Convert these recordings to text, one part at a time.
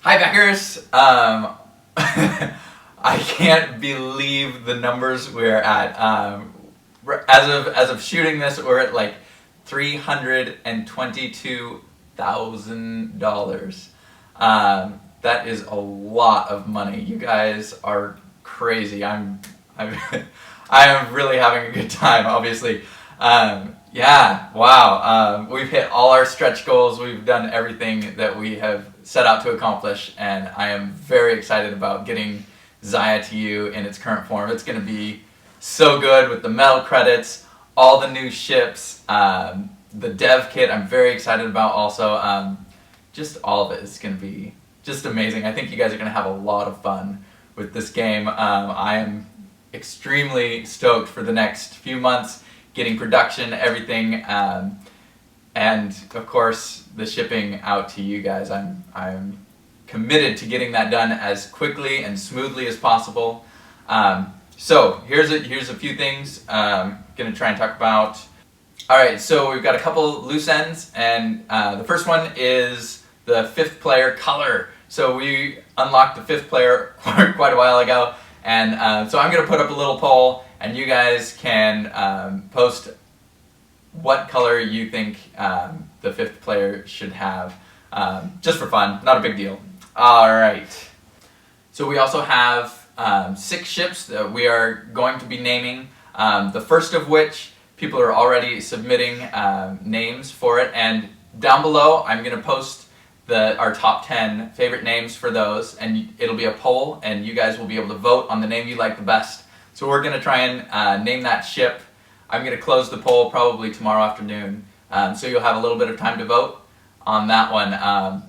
Hi, Beckers. I can't believe the numbers we're at. As of shooting this, we're at like $322,000. That is a lot of money. You guys are crazy. I'm I am really having a good time. Obviously, yeah. Wow. We've hit all our stretch goals. We've done everything that we have set out to accomplish, and I am very excited about getting Xayah to you in its current form. It's going to be so good with the medal credits, all the new ships, the dev kit. I'm very excited about also. Just all of it is going to be just amazing. I think you guys are going to have a lot of fun with this game. I am extremely stoked for the next few months, getting production, everything, and of course the shipping out to you guys. I'm committed to getting that done as quickly and smoothly as possible. So here's a few things I'm gonna try and talk about. All right, so we've got a couple loose ends, and the first one is the 5th player color. So we unlocked the 5th player quite a while ago, and so I'm going to put up a little poll, and you guys can post what color you think the 5th player should have, just for fun, not a big deal. All right. So we also have 6 ships that we are going to be naming, the first of which people are already submitting names for it, and down below I'm going to post our top 10 favorite names for those, and it'll be a poll, and you guys will be able to vote on the name you like the best. So we're going to try and name that ship. I'm going to close the poll probably tomorrow afternoon, so you'll have a little bit of time to vote on that one.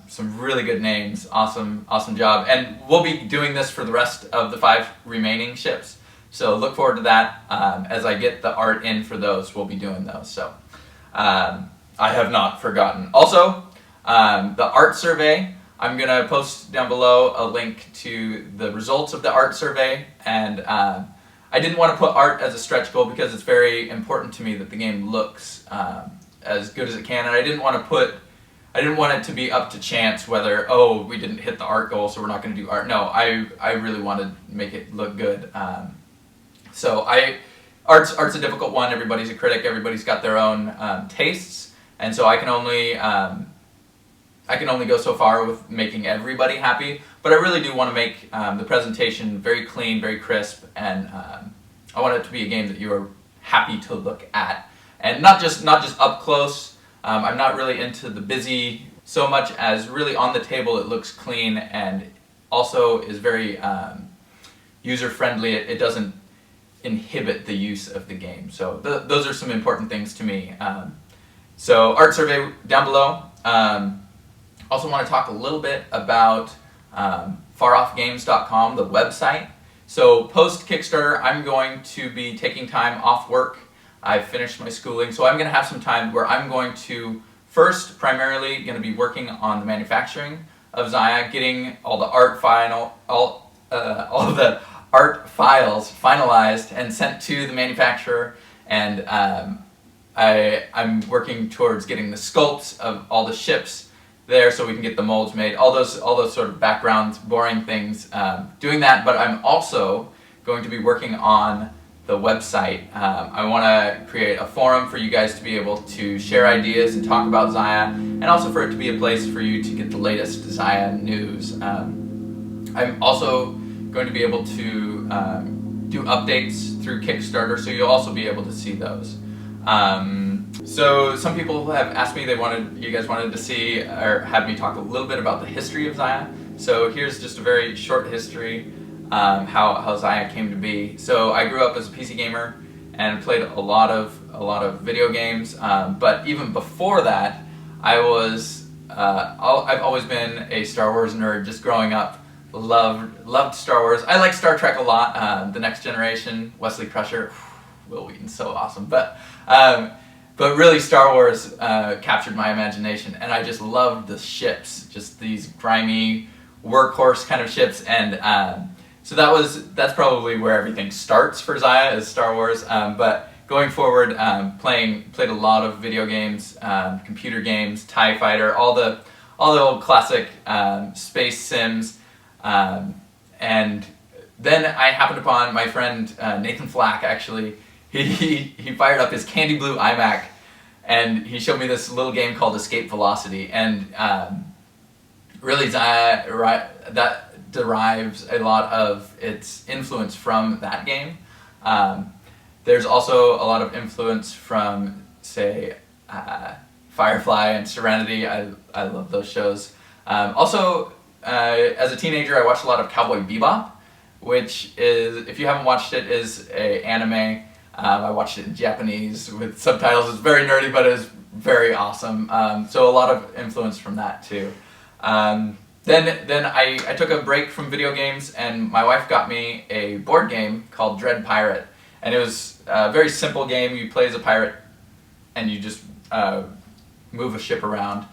Some really good names. Awesome job. And we'll be doing this for the rest of the 5 remaining ships. So look forward to that. As I get the art in for those, we'll be doing those. So I have not forgotten. Also, the art survey, I'm going to post down below a link to the results of the art survey, and I didn't want to put art as a stretch goal because it's very important to me that the game looks as good as it can, and I didn't want it to be up to chance whether, oh, we didn't hit the art goal so we're not going to do art. No, I really wanted to make it look good. So art's a difficult one. Everybody's a critic. Everybody's got their own tastes, and so I can only go so far with making everybody happy. But I really do want to make the presentation very clean, very crisp, and I want it to be a game that you are happy to look at, and not just up close. I'm not really into the busy so much as really on the table. It looks clean and also is very user friendly. It doesn't inhibit the use of the game. So those are some important things to me. So art survey down below. Also want to talk a little bit about faroffgames.com, the website. So post Kickstarter, I'm going to be taking time off work. I've finished my schooling, so I'm going to have some time where I'm going to primarily going to be working on the manufacturing of Xayah, getting all the art all the art files finalized and sent to the manufacturer, and I'm working towards getting the sculpts of all the ships there so we can get the molds made, all those sort of background boring things, doing that. But I'm also going to be working on the website. I want to create a forum for you guys to be able to share ideas and talk about Xayah, and also for it to be a place for you to get the latest Xayah news. I'm also going to be able to do updates through Kickstarter, so you'll also be able to see those. So some people have asked me, you guys wanted to see or have me talk a little bit about the history of Xayah. So here's just a very short history, how Xayah came to be. So I grew up as a PC gamer and played a lot of video games, but even before that, I've always been a Star Wars nerd. Just growing up, loved Star Wars. I like Star Trek a lot. The Next Generation, Wesley Crusher, Wil Wheaton's so awesome, but really Star Wars captured my imagination, and I just loved the ships, just these grimy workhorse kind of ships, and so that's probably where everything starts for Xayah, is Star Wars. But going forward, played a lot of video games, computer games, TIE Fighter, all all the old classic space sims. And then I happened upon my friend Nathan Flack, actually. He fired up his Candy Blue iMac, and he showed me this little game called Escape Velocity. And really, that derives a lot of its influence from that game. There's also a lot of influence from, say, Firefly and Serenity. I love those shows. Also, as a teenager, I watched a lot of Cowboy Bebop, which is, if you haven't watched it, is an anime. I watched it in Japanese with subtitles. It's very nerdy, but it's very awesome. So a lot of influence from that too. Then I took a break from video games, and my wife got me a board game called Dread Pirate. And it was a very simple game. You play as a pirate, and you just move a ship around,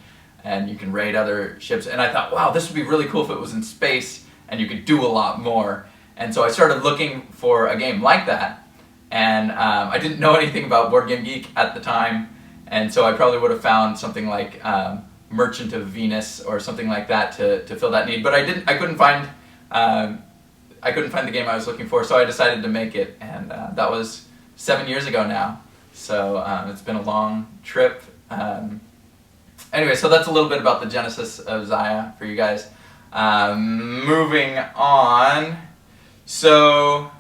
and you can raid other ships. And I thought, wow, this would be really cool if it was in space, and you could do a lot more. And so I started looking for a game like that. And I didn't know anything about Board Game Geek at the time, and so I probably would have found something like Merchant of Venus or something like that to fill that need. But I couldn't find the game I was looking for, so I decided to make it, and that was 7 years ago now. So it's been a long trip. Anyway, so that's a little bit about the genesis of Xayah for you guys. Moving on. So.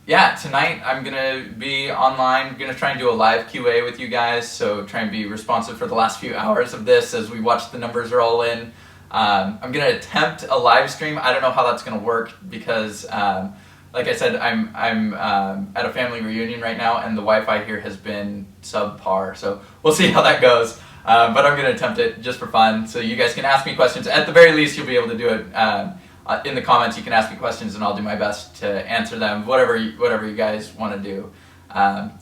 Yeah, tonight I'm going to be online. I'm going to try and do a live QA with you guys, so try and be responsive for the last few hours of this as we watch the numbers roll in. I'm going to attempt a live stream. I don't know how that's going to work because, like I said, I'm at a family reunion right now, and the Wi-Fi here has been subpar, so we'll see how that goes. But I'm going to attempt it just for fun, so you guys can ask me questions. At the very least, you'll be able to do it in the comments. You can ask me questions, and I'll do my best to answer them, whatever you guys want to do.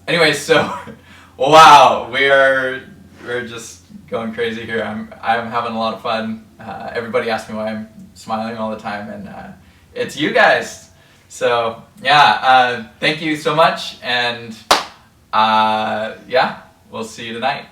Anyway, so wow, we're just going crazy here. I'm having a lot of fun. Everybody asks me why I'm smiling all the time, and it's you guys. So yeah, thank you so much, and yeah, we'll see you tonight.